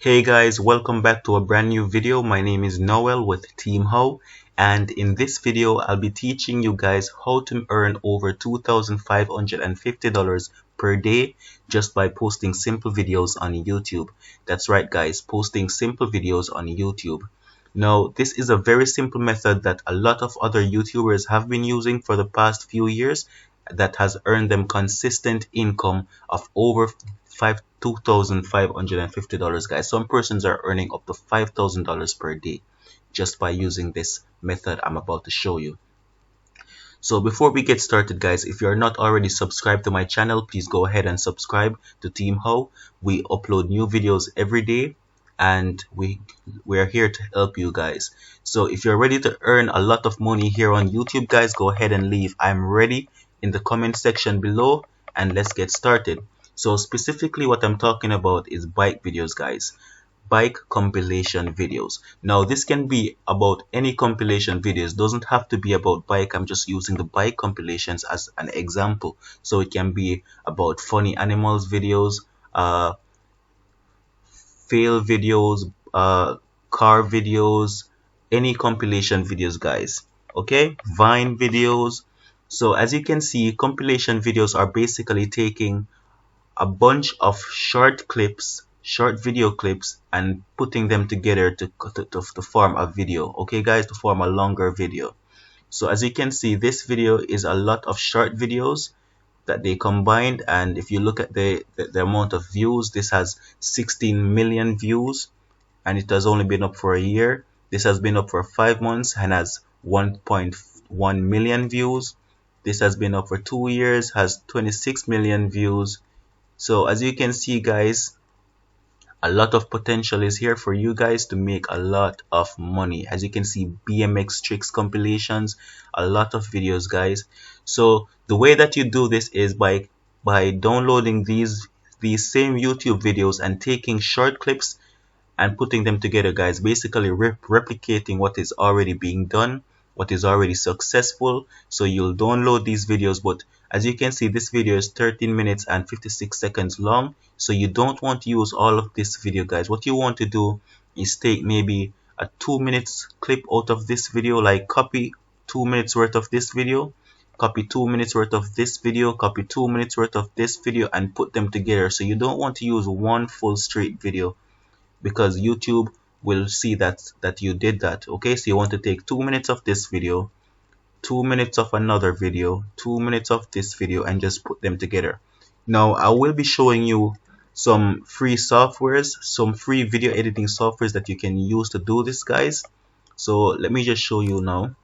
Hey guys, welcome back to a brand new video. My name is Noel with Team How, and in this video I'll be teaching you guys how to earn over $2,550 per day just by posting simple videos on YouTube. That's right guys, posting simple videos on YouTube. Now, this is a very simple method that a lot of other YouTubers have been using for the past few years that has earned them consistent income of over $2,550, guys. Some persons are earning up to $5,000 per day just by using this method I'm about to show you. So before we get started, guys, if you are not already subscribed to my channel, please go ahead and subscribe to Team How. We upload new videos every day and we're here to help you guys. So if you're ready to earn a lot of money here on YouTube, guys, go ahead and leave "I'm ready" in the comment section below and let's get started. So specifically what I'm talking about is bike videos, guys. Bike compilation videos. Now this can be about any compilation videos, doesn't have to be about bike. I'm just using the bike compilations as an example. So it can be about funny animals videos, fail videos, car videos, any compilation videos, guys. Okay, Vine videos. So as you can see, compilation videos are basically taking a bunch of short clips, short video clips, and putting them together to form a video. Okay guys, to form a longer video. So as you can see, this video is a lot of short videos that they combined, and if you look at the amount of views, this has 16 million views and it has only been up for a year. This has been up for 5 months and has 1.1 million views. This has been up for 2 years, has 26 million views. So as you can see, guys, a lot of potential is here for you guys to make a lot of money. As you can see, BMX tricks compilations, a lot of videos, guys. So the way that you do this is by downloading these same YouTube videos and taking short clips and putting them together, guys. Basically replicating what is already being done, what is already successful. So you'll download these videos, but as you can see, this video is 13 minutes and 56 seconds long. So you don't want to use all of this video, guys. What you want to do is take maybe a 2 minutes clip out of this video, like copy 2 minutes worth of this video, copy 2 minutes worth of this video, copy 2 minutes worth of this video, and put them together. So you don't want to use one full straight video, because YouTube will see that you did that. Okay, so you want to take 2 minutes of this video, 2 minutes of another video, 2 minutes of this video, and just put them together. Now I will be showing you some free softwares, some free video editing softwares that you can use to do this, guys. So let me just show you now.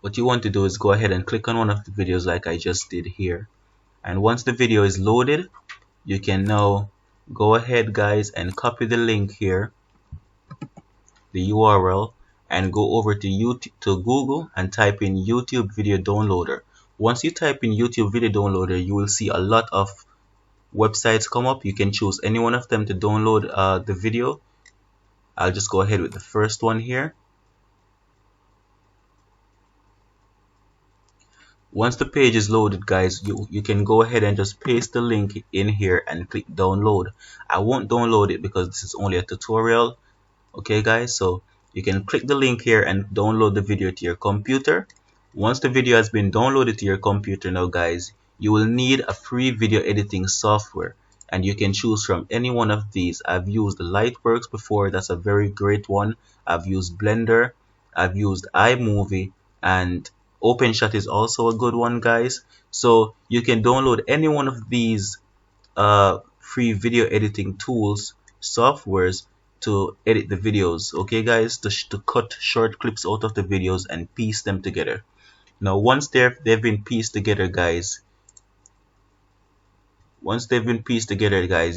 What you want to do is go ahead and click on one of the videos like I just did here, and once the video is loaded, you can now go ahead, guys, and copy the link here, the URL, and go over to Google and type in YouTube video downloader. Once you type in YouTube video downloader, you will see a lot of websites come up. You can choose any one of them to download the video. I'll just go ahead with the first one here. Once the page is loaded, guys, you can go ahead and just paste the link in here and click download. I won't download it because this is only a tutorial. Okay guys, so you can click the link here and download the video to your computer. Once the video has been downloaded to your computer, now guys, you will need a free video editing software, and you can choose from any one of these. I've used Lightworks before, that's a very great one. I've used Blender, I've used iMovie, and OpenShot is also a good one, guys. So you can download any one of these free video editing tools, softwares, to edit the videos. Okay guys, to cut short clips out of the videos and piece them together. Now once they've been pieced together, guys,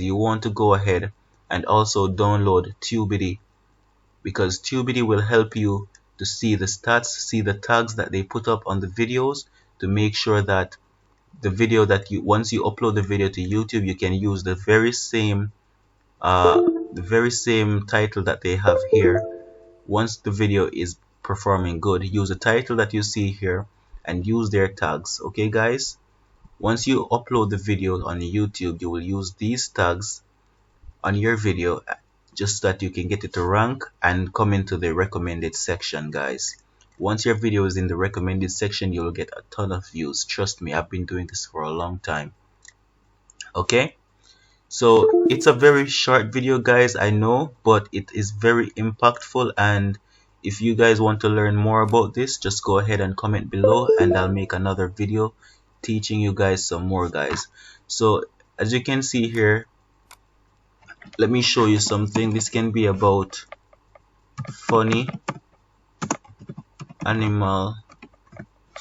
you want to go ahead and also download Tubity, because Tubity will help you to see the stats, see the tags that they put up on the videos, to make sure that the video that once you upload the video to YouTube, you can use the very same title that they have here. Once the video is performing good, use the title that you see here and use their tags. Okay guys, once you upload the video on YouTube, you will use these tags on your video, just so that you can get it to rank and come into the recommended section, guys. Once your video is in the recommended section, you'll get a ton of views. Trust me, I've been doing this for a long time. Okay, so it's a very short video, guys, I know, but it is very impactful. And if you guys want to learn more about this, just go ahead and comment below and I'll make another video teaching you guys some more, guys. So as you can see here, let me show you something. This can be about funny animal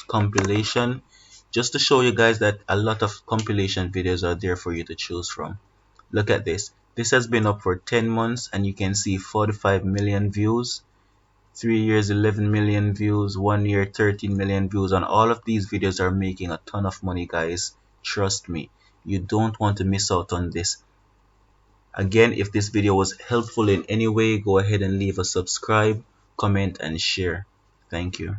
compilation, just to show you guys that a lot of compilation videos are there for you to choose from. Look at this. This has been up for 10 months and you can see 45 million views, 3 years 11 million views, 1 year 13 million views, and all of these videos are making a ton of money, guys. Trust me, you don't want to miss out on this. Again, if this video was helpful in any way, go ahead and leave a subscribe, comment, and share. Thank you.